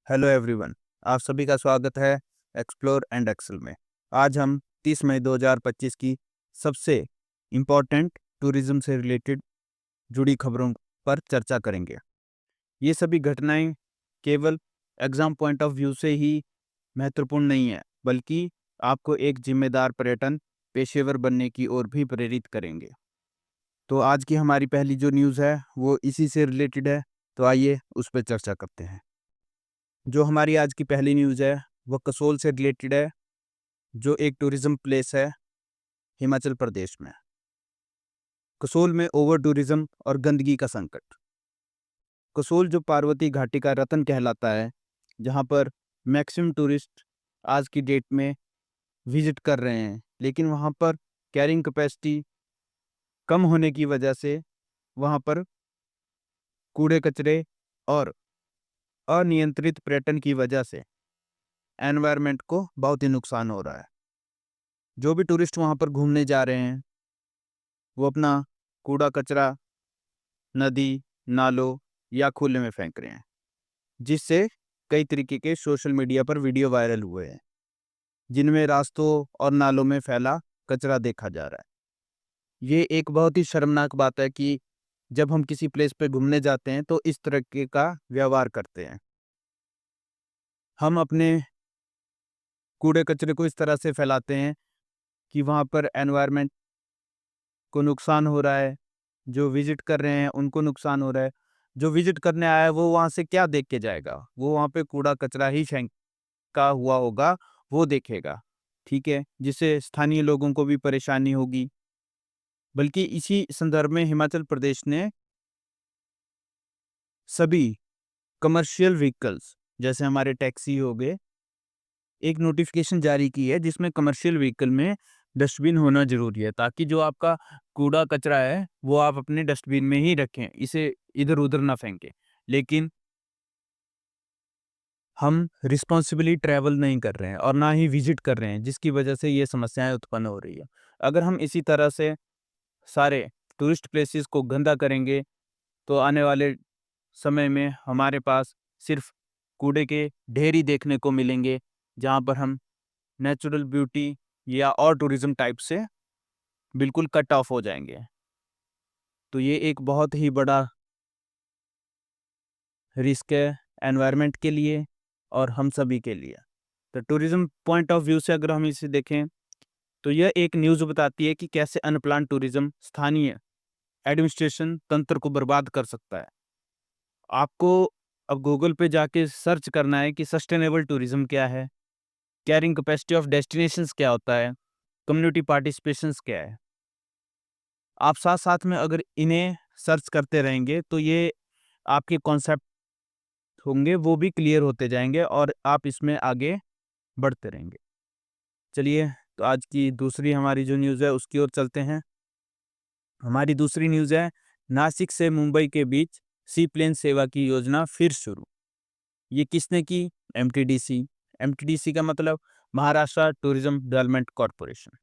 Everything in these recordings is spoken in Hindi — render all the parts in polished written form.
Hello everyone. आप सभी का स्वागत है एक्सप्लोर एंड एक्सेल में। आज हम 30 मई 2025 की सबसे इम्पोर्टेंट टूरिज्म से रिलेटेड जुड़ी खबरों पर चर्चा करेंगे। ये सभी घटनाएं केवल एग्जाम पॉइंट ऑफ व्यू से ही महत्वपूर्ण नहीं है, बल्कि आपको एक जिम्मेदार पर्यटन पेशेवर बनने की ओर भी प्रेरित करेंगे। तो आज की हमारी पहली जो न्यूज़ है वो इसी से रिलेटेड है, तो आइए उस पर चर्चा करते हैं। जो हमारी आज की पहली न्यूज़ है वो कसोल से रिलेटेड है, जो एक टूरिज्म प्लेस है हिमाचल प्रदेश में। कसोल में ओवर टूरिज्म और गंदगी का संकट। कसोल जो पार्वती घाटी का रतन कहलाता है, जहां पर मैक्सिमम टूरिस्ट आज की डेट में विजिट कर रहे हैं, लेकिन वहां पर कैरिंग कैपेसिटी कम होने की वजह से वहां पर कूड़े कचरे और अनियंत्रित पर्यटन की वजह से एनवायरनमेंट को बहुत ही नुकसान हो रहा है। जो भी टूरिस्ट वहां पर घूमने जा रहे हैं वो अपना कूड़ा कचरा नदी, नालों या खुले में फेंक रहे हैं, जिससे कई तरीके के सोशल मीडिया पर वीडियो वायरल हुए हैं, जिनमें रास्तों और नालों में फैला कचरा देखा जा रहा है। ये एक बहुत ही शर्मनाक बात है कि जब हम किसी प्लेस पे घूमने जाते हैं तो इस तरीके का व्यवहार करते हैं। हम अपने कूड़े कचरे को इस तरह से फैलाते हैं कि वहाँ पर एनवायरनमेंट को नुकसान हो रहा है, जो विजिट कर रहे हैं उनको नुकसान हो रहा है। जो विजिट करने आया है वो वहाँ से क्या देख के जाएगा? वो वहाँ पे कूड़ा कचरा ही फेंका हुआ होगा, वो देखेगा, ठीक है? जिससे स्थानीय लोगों को भी परेशानी होगी। बल्कि इसी संदर्भ में हिमाचल प्रदेश ने सभी कमर्शियल व्हीकल्स, जैसे हमारे टैक्सी हो गए, एक नोटिफिकेशन जारी की है जिसमें कमर्शियल व्हीकल में डस्टबिन होना ज़रूरी है, ताकि जो आपका कूड़ा कचरा है वो आप अपने डस्टबिन में ही रखें, इसे इधर-उधर ना फेंकें। लेकिन हम रिस्पॉन्सिबली ट्रैवल नहीं कर रहे हैं और ना ही विजिट कर रहे हैं, जिसकी वजह से ये समस्याएँ उत्पन्न हो रही है। अगर हम इसी तरह से सारे टूरिस्ट प्लेसेस को गंदा करेंगे, तो आने वाले समय में हमारे पास सिर्फ़ कूड़े के ढेर ही देखने को मिलेंगे, जहाँ पर हम नेचुरल ब्यूटी या और टूरिज़्म टाइप से बिल्कुल कट ऑफ हो जाएँगे। तो ये एक बहुत ही बड़ा रिस्क है एनवायरनमेंट के लिए और हम सभी के लिए। तो टूरिज़्म पॉइंट ऑफ व्यू से अगर हम इसे देखें, तो यह एक न्यूज़ बताती है कि कैसे अनप्लान्ड टूरिज़्म स्थानीय एडमिनिस्ट्रेशन तंत्र को बर्बाद कर सकता है। आपको अब गूगल पे जाके सर्च करना है कि सस्टेनेबल टूरिज़्म क्या है, कैरिंग कैपेसिटी ऑफ डेस्टिनेशंस क्या होता है, कम्युनिटी पार्टिसिपेशंस क्या है। आप साथ-साथ में अगर इन्हें सर्च करते रहेंगे, तो ये आपके कॉन्सेप्ट होंगे वो भी क्लियर होते जाएँगे और आप इसमें आगे बढ़ते रहेंगे। चलिए, तो आज की दूसरी हमारी जो न्यूज़ है उसकी ओर चलते हैं। हमारी दूसरी न्यूज़ है, नासिक से मुंबई के बीच सी प्लेन सेवा की योजना फिर शुरू। ये किसने की? एमटीडीसी। एमटीडीसी का मतलब Maharashtra tourism development corporation.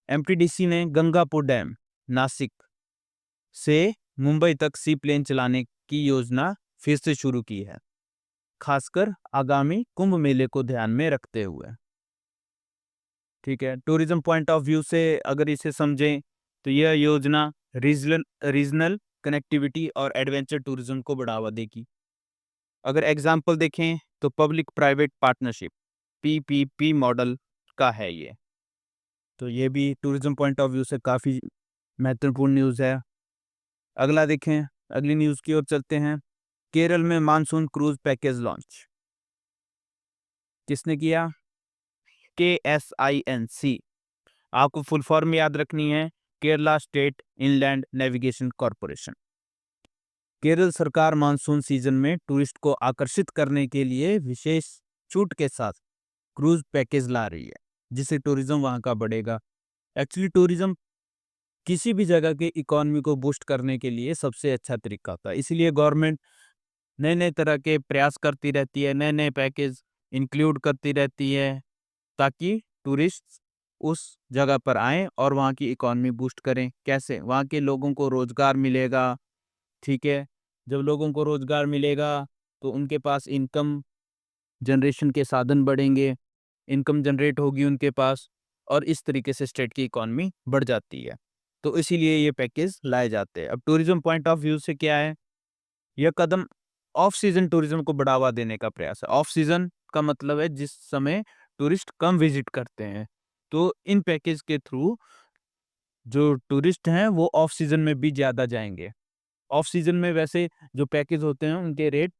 MTDC ने गंगापुर डैम, नासिक से मुंबई तक सी प्लेन चलाने की योजना फिर से शुरू की है, खासकर आगामी कुंभ मेले को ध्यान में रखते हुए। ठीक है, टूरिज्म पॉइंट ऑफ व्यू से अगर इसे समझें, तो यह योजना रीजनल रीजनल कनेक्टिविटी और एडवेंचर टूरिज्म को बढ़ावा देगी। अगर एग्जाम्पल देखें तो public private partnership, PPP model का है ये। तो ये भी टूरिज्म पॉइंट ऑफ व्यू से काफ़ी महत्वपूर्ण न्यूज़ है। अगला देखें, अगली न्यूज़ की ओर चलते हैं। केरल में मानसून क्रूज पैकेज लॉन्च। किसने किया? KSINC। आपको फुल फॉर्म याद रखनी है, Kerala state inland navigation corporation. Kerala सरकार मानसून सीजन में टूरिस्ट को आकर्षित करने के लिए विशेष छूट के साथ क्रूज पैकेज ला रही है, जिससे टूरिज्म वहाँ का बढ़ेगा। एक्चुअली टूरिज्म किसी भी जगह के इकोनॉमी को बूस्ट करने के लिए सबसे अच्छा तरीका होता है। इसीलिए गवर्नमेंट नए-नए तरह के प्रयास करती रहती है, नए-नए पैकेज इंक्लूड करती रहती है, ताकि टूरिस्ट उस जगह पर आएँ और वहाँ की इकोनॉमी बूस्ट करें। कैसे? वहाँ के लोगों को रोज़गार मिलेगा, ठीक है? जब लोगों को रोज़गार मिलेगा, तो उनके पास इनकम जनरेशन के साधन बढ़ेंगे, इनकम जनरेट होगी उनके पास, और इस तरीके से स्टेट की इकोनॉमी बढ़ जाती है। तो इसीलिए ये पैकेज लाए जाते हैं। अब टूरिज्म पॉइंट ऑफ व्यू से क्या है, यह कदम ऑफ सीजन टूरिज्म को बढ़ावा देने का प्रयास है। ऑफ सीजन का मतलब है जिस समय टूरिस्ट कम विजिट करते हैं। तो इन पैकेज के थ्रू जो टूरिस्ट हैं वो ऑफ सीजन में भी ज़्यादा जाएँगे। ऑफ सीजन में वैसे जो पैकेज होते हैं उनके रेट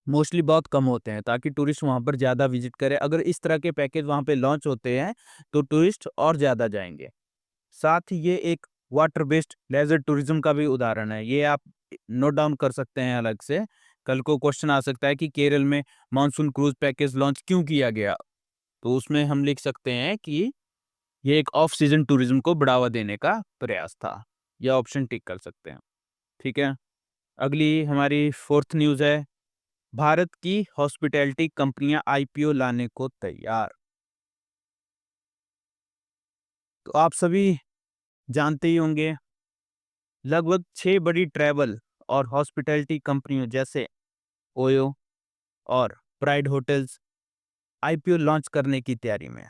मोस्टली बहुत कम होते हैं ताकि टूरिस्ट वहाँ पर ज़्यादा विजिट करें। अगर इस तरह के पैकेज वहाँ पे लॉन्च होते हैं तो टूरिस्ट और ज़्यादा जाएँगे। साथ ही ये एक वाटर बेस्ड लेज़र टूरिज्म का भी उदाहरण है। ये आप नोट डाउन कर सकते हैं अलग से। कल को क्वेश्चन आ सकता है कि केरल में मानसून क्रूज़ पैकेज लॉन्च क्यों किया गया? तो उसमें हम लिख सकते हैं कि ये एक ऑफ सीजन टूरिज्म को बढ़ावा देने का प्रयास था। यह ऑप्शन टिक कर सकते हैं। ठीक है? अगली हमारी 4th न्यूज़ है, भारत की हॉस्पिटैलिटी कंपनियां आईपीओ लाने को तैयार। तो आप सभी जानते ही होंगे, लगभग 6 बड़ी ट्रैवल और हॉस्पिटैलिटी कंपनियों जैसे ओयो और प्राइड होटल्स आईपीओ लॉन्च करने की तैयारी में है।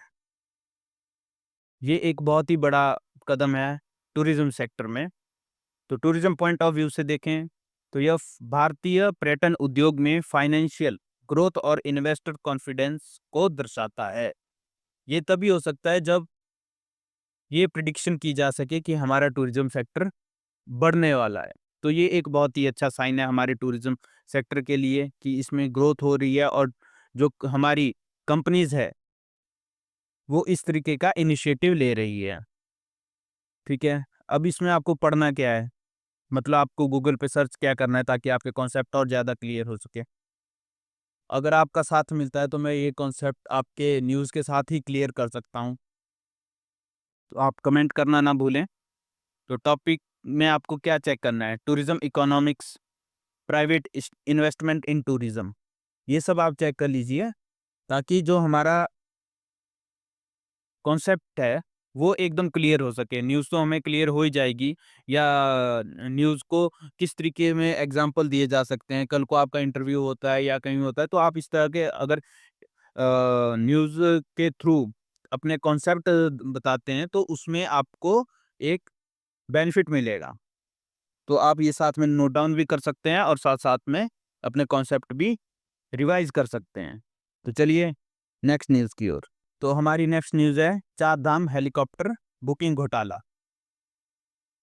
ये एक बहुत ही बड़ा कदम है टूरिज्म सेक्टर में। तो टूरिज्म पॉइंट ऑफ व्यू से देखें तो यह भारतीय पर्यटन उद्योग में फाइनेंशियल ग्रोथ और इन्वेस्टर कॉन्फिडेंस को दर्शाता है। ये तभी हो सकता है जब ये प्रिडिक्शन की जा सके कि हमारा टूरिज्म सेक्टर बढ़ने वाला है। तो ये एक बहुत ही अच्छा साइन है हमारे टूरिज्म सेक्टर के लिए कि इसमें ग्रोथ हो रही है, और जो हमारी कंपनीज है वो इस तरीके का इनिशिएटिव ले रही है। ठीक है, अब इसमें आपको पढ़ना क्या है, मतलब आपको गूगल पे सर्च क्या करना है ताकि आपके कॉन्सेप्ट और ज़्यादा क्लियर हो सके। अगर आपका साथ मिलता है तो मैं ये कॉन्सेप्ट आपके न्यूज़ के साथ ही क्लियर कर सकता हूँ। तो आप कमेंट करना ना भूलें। तो टॉपिक में आपको क्या चेक करना है, टूरिज्म इकोनॉमिक्स, प्राइवेट इन्वेस्टमेंट इन टूरिज्म, ये सब आप चेक कर लीजिए ताकि जो हमारा कॉन्सेप्ट है वो एकदम क्लियर हो सके। न्यूज़ तो हमें क्लियर हो ही जाएगी, या न्यूज़ को किस तरीके में एग्जांपल दिए जा सकते हैं। कल को आपका इंटरव्यू होता है या कहीं होता है तो आप इस तरह के अगर न्यूज़ के थ्रू अपने कॉन्सेप्ट बताते हैं तो उसमें आपको एक बेनिफिट मिलेगा। तो आप ये साथ में नोट डाउन भी कर सकते हैं और साथ-साथ में अपने कॉन्सेप्ट भी रिवाइज़ कर सकते हैं। तो चलिए नेक्स्ट न्यूज़ की ओर। तो हमारी नेक्स्ट न्यूज़ है, चार धाम हेलीकॉप्टर बुकिंग घोटाला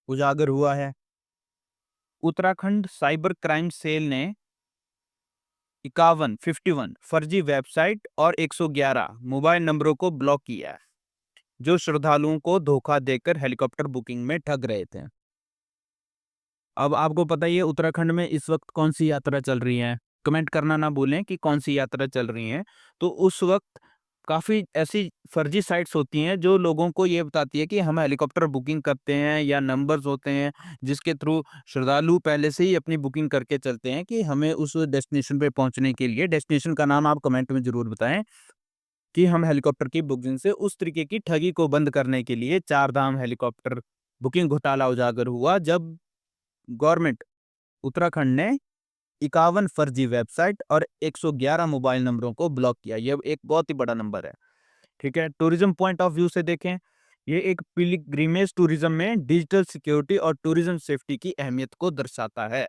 उजागर हुआ है। उत्तराखंड साइबर क्राइम सेल ने 51 फर्जी वेबसाइट और 111 मोबाइल नंबरों को ब्लॉक किया है, जो श्रद्धालुओं को धोखा देकर हेलीकॉप्टर बुकिंग में ठग रहे थे। अब आपको पता ही है उत्तराखंड में इस वक्त कौन-सी यात्रा चल रही है। कमेंट करना ना भूलें कि कौन-सी यात्रा चल रही है। तो उस वक्त काफ़ी ऐसी फर्जी साइट्स होती हैं जो लोगों को ये बताती है कि हम हेलीकॉप्टर बुकिंग करते हैं, या नंबर्स होते हैं जिसके थ्रू श्रद्धालु पहले से ही अपनी बुकिंग करके चलते हैं कि हमें उस डेस्टिनेशन पे पहुँचने के लिए, डेस्टिनेशन का नाम आप कमेंट में ज़रूर बताएँ, कि हम हेलीकॉप्टर की बुकिंग से उस तरीके की ठगी को बंद करने के लिए चार धाम हेलीकॉप्टर बुकिंग घोटाला उजागर हुआ, जब गवर्नमेंट उत्तराखंड ने 51 फर्जी वेबसाइट और 111 मोबाइल नंबरों को ब्लॉक किया। ये एक बहुत ही बड़ा नंबर है। ठीक है, टूरिज्म पॉइंट ऑफ व्यू से देखें, ये एक पिलग्रिमेज टूरिज्म में डिजिटल सिक्योरिटी और टूरिज्म सेफ्टी की अहमियत को दर्शाता है।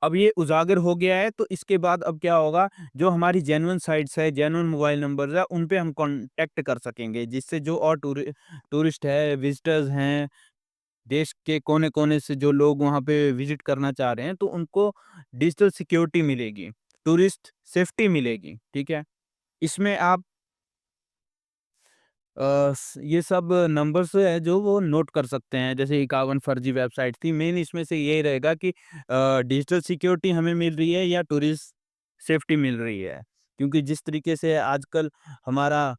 अब ये उजागर हो गया है तो इसके बाद अब क्या होगा, जो हमारी जेन्युइन साइट्स है, जेन्युइन मोबाइल नंबर्स है, उन पे हम कॉन्टैक्ट कर सकेंगे, जिससे जो और टूरिस्ट है, विजिटर्स हैं, देश के कोने-कोने से जो लोग वहाँ पे विज़िट करना चाह रहे हैं, तो उनको डिजिटल सिक्योरिटी मिलेगी, टूरिस्ट सेफ्टी मिलेगी, ठीक है? इसमें आप ये सब नंबर्स है जो वो नोट कर सकते हैं, जैसे 51 फर्जी वेबसाइट थी। मेन इसमें से ये रहेगा कि डिजिटल सिक्योरिटी हमें मिल रही है या टूरिस्ट सेफ्टी मिल रही है। क्योंकि जिस तरीके से आजकल हमारा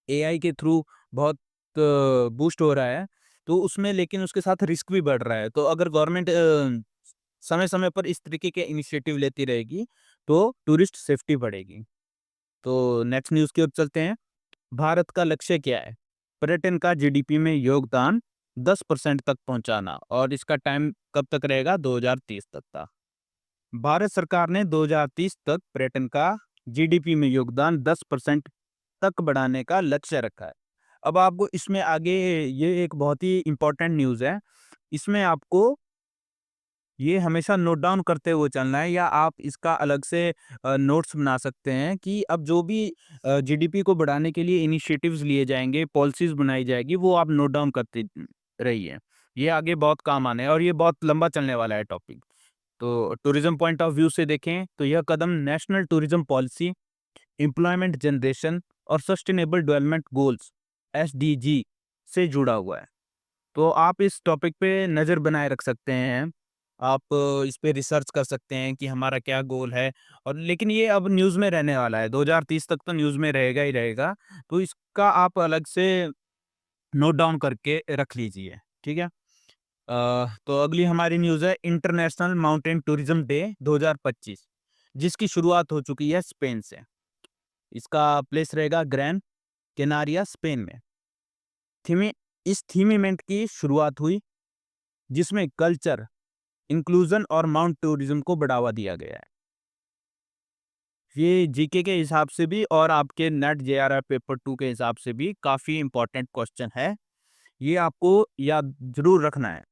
एआई के थ्रू बहुत बूस्ट हो रहा है, तो उसमें लेकिन उसके साथ रिस्क भी बढ़ रहा है। तो अगर गवर्नमेंट समय-समय पर इस तरीके के इनिशिएटिव लेती रहेगी, तो टूरिस्ट सेफ्टी बढ़ेगी। तो नेक्स्ट न्यूज़ की ओर चलते हैं। भारत का लक्ष्य क्या है? पर्यटन का जीडीपी में योगदान 10% तक पहुँचाना, और इसका टाइम कब तक रहेगा? 2030 तक का। भारत सरकार ने 2030 तक पर्यटन का जीडीपी में योगदान 10% तक बढ़ाने का लक्ष्य रखा है। अब आपको इसमें आगे ये एक बहुत ही इम्पोर्टेंट न्यूज़ है। इसमें आपको ये हमेशा नोट डाउन करते हुए चलना है, या आप इसका अलग से नोट्स बना सकते हैं कि अब जो भी जीडीपी को बढ़ाने के लिए इनिशिएटिव्स लिए जाएँगे, पॉलिसीज़ बनाई जाएगी, वो आप नोट डाउन करते रहिए। ये आगे बहुत काम आने है और ये बहुत लंबा चलने वाला है टॉपिक। तो टूरिज्म पॉइंट ऑफ व्यू से देखें तो यह कदम national tourism policy, employment generation और सस्टेनेबल डेवलपमेंट गोल्स एसडीजी से जुड़ा हुआ है। तो आप इस टॉपिक पे नज़र बनाए रख सकते हैं। आप इस पे रिसर्च कर सकते हैं कि हमारा क्या गोल है, और लेकिन ये अब न्यूज़ में रहने वाला है, 2030 तक तो न्यूज़ में रहेगा ही रहेगा। तो इसका आप अलग से नोट डाउन करके रख लीजिए, ठीक है? तो अगली हमारी न्यूज़ है इंटरनेशनल माउंटेन टूरिज्म डे 2025, जिसकी शुरुआत हो चुकी है स्पेन से। इसका प्लेस रहेगा ग्रैन कैनारिया, स्पेन में। थीमी इस थीम इवेंट की शुरुआत हुई, जिसमें कल्चर, इंक्लूजन और माउंट टूरिज्म को बढ़ावा दिया गया है। ये जीके के हिसाब से भी और आपके नेट जेआरएफ पेपर 2 के हिसाब से भी काफ़ी इम्पोर्टेंट क्वेश्चन है। ये आपको याद ज़रूर रखना है।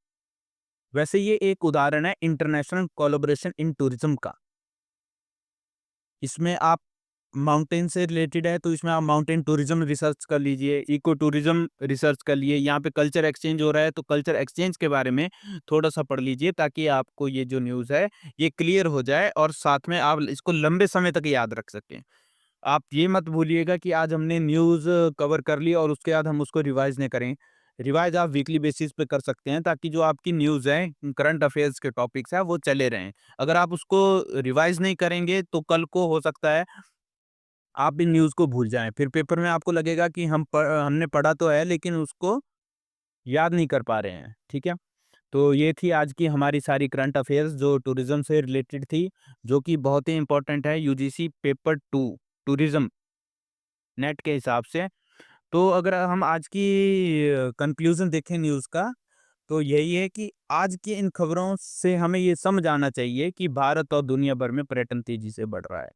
वैसे ये एक उदाहरण है इंटरनेशनल कोलैबोरेशन इन टूरिज्म का। इसमें आप माउंटेन से रिलेटेड है, तो इसमें आप माउंटेन टूरिज्म रिसर्च कर लीजिए, इको टूरिज्म रिसर्च कर लिए। यहाँ पे कल्चर एक्सचेंज हो रहा है, तो कल्चर एक्सचेंज के बारे में थोड़ा-सा पढ़ लीजिए, ताकि आपको ये जो न्यूज़ है, ये क्लियर हो जाए और साथ में आप इसको लंबे समय तक याद रख सकें। आप ये मत भूलिएगा कि आज हमने न्यूज़ कवर कर ली और उसके बाद हम उसको रिवाइज़ नहीं करें। रिवाइज़ आप वीकली बेसिस पे कर सकते हैं, ताकि जो आपकी न्यूज़ है, करंट अफेयर्स के टॉपिक्स हैं, वो चले रहें। अगर आप उसको रिवाइज़ नहीं करेंगे, तो कल को हो सकता है आप इन न्यूज़ को भूल जाएँ। फिर पेपर में आपको लगेगा कि हमने पढ़ा तो है, लेकिन उसको याद नहीं कर पा रहे हैं, ठीक है? तो ये थी आज की हमारी सारी करंट अफेयर्स जो टूरिज़्म से रिलेटेड थी, जो कि बहुत ही इम्पोर्टेंट है यूजीसी पेपर 2 टूरिज़्म नेट के हिसाब से। तो अगर हम आज की कंक्लूज़न देखें न्यूज़ का, तो यही है कि आज की इन खबरों से हमें ये समझ आना चाहिए कि भारत और दुनिया भर में पर्यटन तेज़ी से बढ़ रहा है।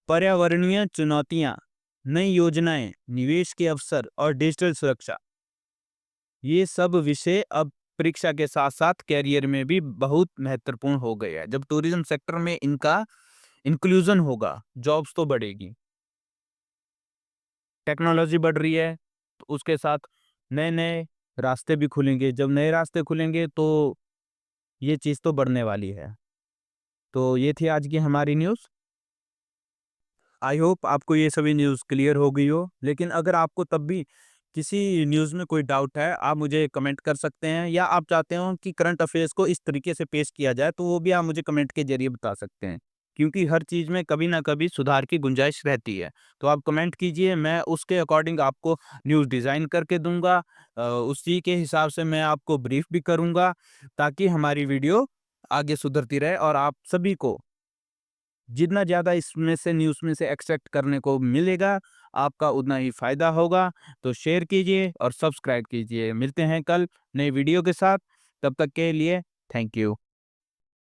पर्यावरणीय चुनौतियाँ, नई योजनाएँ, निवेश के अवसर और डिजिटल सुरक्षा, ये सब विषय अब परीक्षा के साथ-साथ करियर में भी बहुत महत्वपूर्ण हो गए हैं। जब टूरिज़्म सेक्टर में इनका इंक्लूज़न होगा, जॉब्स तो बढ़ेगी। टेक्नोलॉजी बढ़ रही है, तो उसके साथ नए-नए रास्ते भी खुलेंगे। जब नए रास्ते खुलेंगे, तो ये चीज़ तो बढ़ने वाली है। तो ये थी आज की हमारी न्यूज़। आई होप आपको ये सभी न्यूज़ क्लियर हो गई हो। लेकिन अगर आपको तब भी किसी न्यूज़ में कोई डाउट है, आप मुझे कमेंट कर सकते हैं, या आप चाहते हो कि करंट अफेयर्स को इस तरीके से पेश किया जाए, तो वो भी आप मुझे कमेंट के ज़रिए बता सकते हैं। क्योंकि हर चीज़ में कभी न कभी सुधार की गुंजाइश रहती है। तो आप कमेंट कीजिए, मैं उसके अकॉर्डिंग आपको न्यूज़ डिज़ाइन करके दूँगा। उसी के हिसाब से मैं आपको ब्रीफ भी करूँगा, ताकि हमारी वीडियो आगे सुधरती रहे और आप सभी को जितना ज़्यादा इसमें से न्यूज़ में से एक्सट्रैक्ट करने को मिलेगा, आपका उतना ही फ़ायदा होगा। तो शेयर कीजिए और सब्सक्राइब कीजिए। मिलते हैं कल नई वीडियो के साथ, तब तक के लिए थैंक यू।